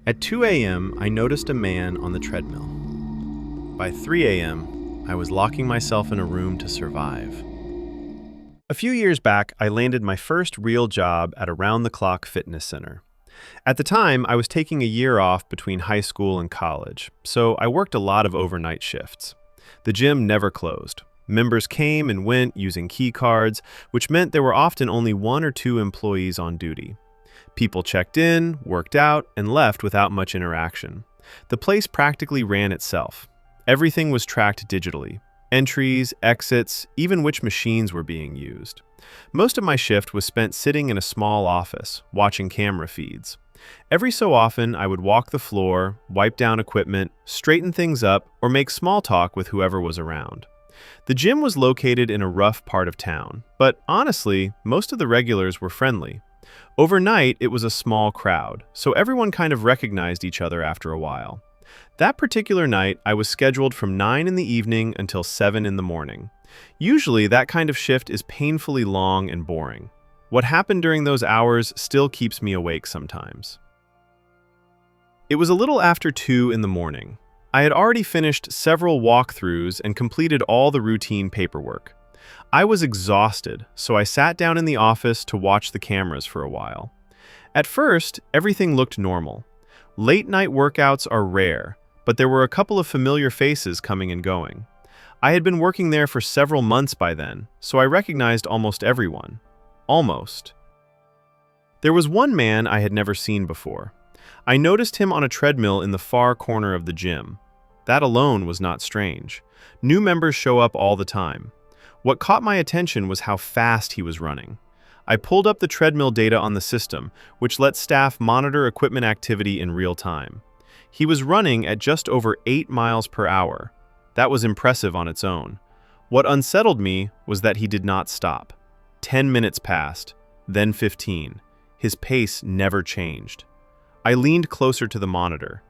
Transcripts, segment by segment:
At 2 a.m., I noticed a man on the treadmill. By 3 a.m., I was locking myself in a room to survive. A few years back, I landed my first real job at a round-the-clock fitness center. At the time, I was taking a year off between high school and college, so I worked a lot of overnight shifts. The gym never closed. Members came and went using key cards, which meant there were often only one or two employees on duty. People checked in, worked out, and left without much interaction. The place practically ran itself. Everything was tracked digitally. Entries, exits, even which machines were being used. Most of my shift was spent sitting in a small office, watching camera feeds. Every so often, I would walk the floor, wipe down equipment, straighten things up, or make small talk with whoever was around. The gym was located in a rough part of town, but honestly, most of the regulars were friendly. Overnight, it was a small crowd, so everyone kind of recognized each other after a while. That particular night, I was scheduled from 9 in the evening until 7 in the morning. Usually, that kind of shift is painfully long and boring. What happened during those hours still keeps me awake sometimes. It was a little after 2 in the morning. I had already finished several walkthroughs and completed all the routine paperwork. I was exhausted, so I sat down in the office to watch the cameras for a while. At first, everything looked normal. Late-night workouts are rare, but there were a couple of familiar faces coming and going. I had been working there for several months by then, so I recognized almost everyone. Almost. There was one man I had never seen before. I noticed him on a treadmill in the far corner of the gym. That alone was not strange. New members show up all the time. What caught my attention was how fast he was running. I pulled up the treadmill data on the system, which lets staff monitor equipment activity in real time. He was running at just over 8 miles per hour. That was impressive on its own. What unsettled me was that he did not stop. 10 minutes passed, then 15. His pace never changed. I leaned closer to the monitor.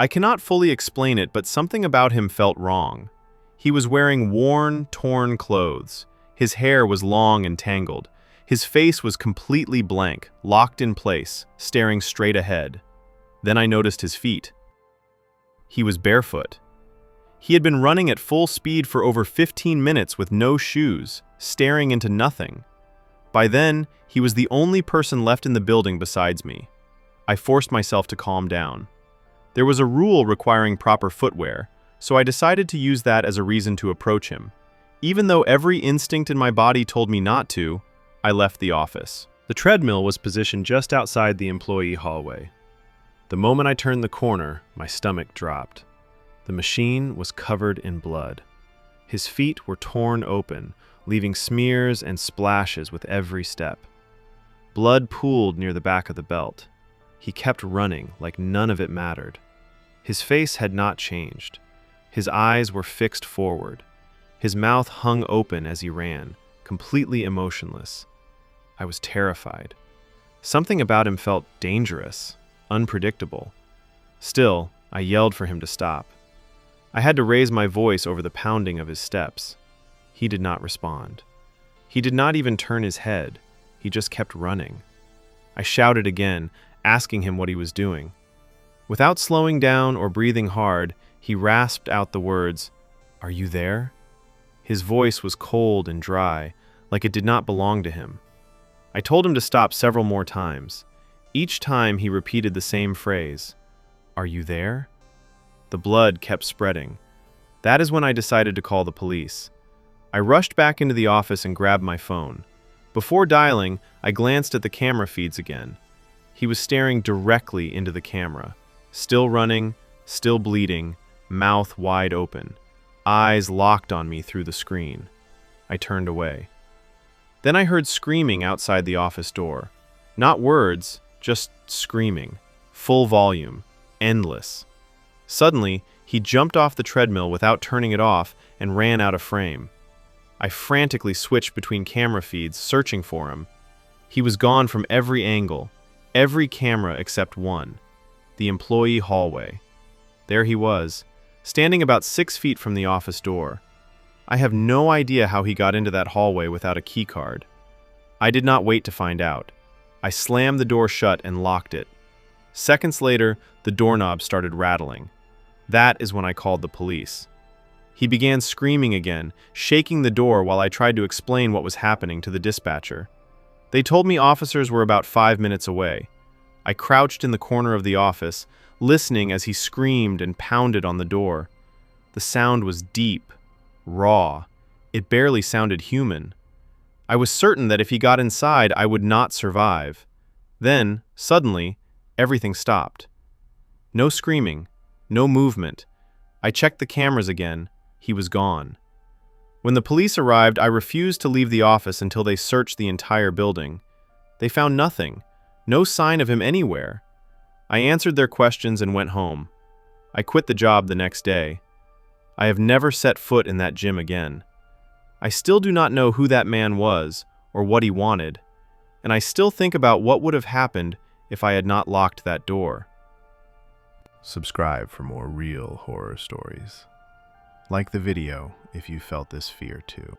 I cannot fully explain it, but something about him felt wrong. He was wearing worn, torn clothes. His hair was long and tangled. His face was completely blank, locked in place, staring straight ahead. Then I noticed his feet. He was barefoot. He had been running at full speed for over 15 minutes with no shoes, staring into nothing. By then, he was the only person left in the building besides me. I forced myself to calm down. There was a rule requiring proper footwear, so I decided to use that as a reason to approach him. Even though every instinct in my body told me not to, I left the office. The treadmill was positioned just outside the employee hallway. The moment I turned the corner, my stomach dropped. The machine was covered in blood. His feet were torn open, leaving smears and splashes with every step. Blood pooled near the back of the belt. He kept running like none of it mattered. His face had not changed. His eyes were fixed forward. His mouth hung open as he ran, completely emotionless. I was terrified. Something about him felt dangerous, unpredictable. Still, I yelled for him to stop. I had to raise my voice over the pounding of his steps. He did not respond. He did not even turn his head. He just kept running. I shouted again, asking him what he was doing. Without slowing down or breathing hard, he rasped out the words, "Are you there?" His voice was cold and dry, like it did not belong to him. I told him to stop several more times. Each time he repeated the same phrase, "Are you there?" The blood kept spreading. That is when I decided to call the police. I rushed back into the office and grabbed my phone. Before dialing, I glanced at the camera feeds again. He was staring directly into the camera, still running, still bleeding, mouth wide open, eyes locked on me through the screen. I turned away. Then I heard screaming outside the office door. Not words, just screaming. Full volume. Endless. Suddenly, he jumped off the treadmill without turning it off and ran out of frame. I frantically switched between camera feeds, searching for him. He was gone from every angle, every camera except one, the employee hallway. There he was, standing about 6 feet from the office door. I have no idea how he got into that hallway without a key card. I did not wait to find out. I slammed the door shut and locked it. Seconds later, the doorknob started rattling. That is when I called the police. He began screaming again, shaking the door while I tried to explain what was happening to the dispatcher. They told me officers were about 5 minutes away. I crouched in the corner of the office, listening as he screamed and pounded on the door. The sound was deep, raw. It barely sounded human. I was certain that if he got inside, I would not survive. Then, suddenly, everything stopped. No screaming, no movement. I checked the cameras again. He was gone. When the police arrived, I refused to leave the office until they searched the entire building. They found nothing, no sign of him anywhere. I answered their questions and went home. I quit the job the next day. I have never set foot in that gym again. I still do not know who that man was or what he wanted, and I still think about what would have happened if I had not locked that door. Subscribe for more real horror stories. Like the video if you felt this fear too.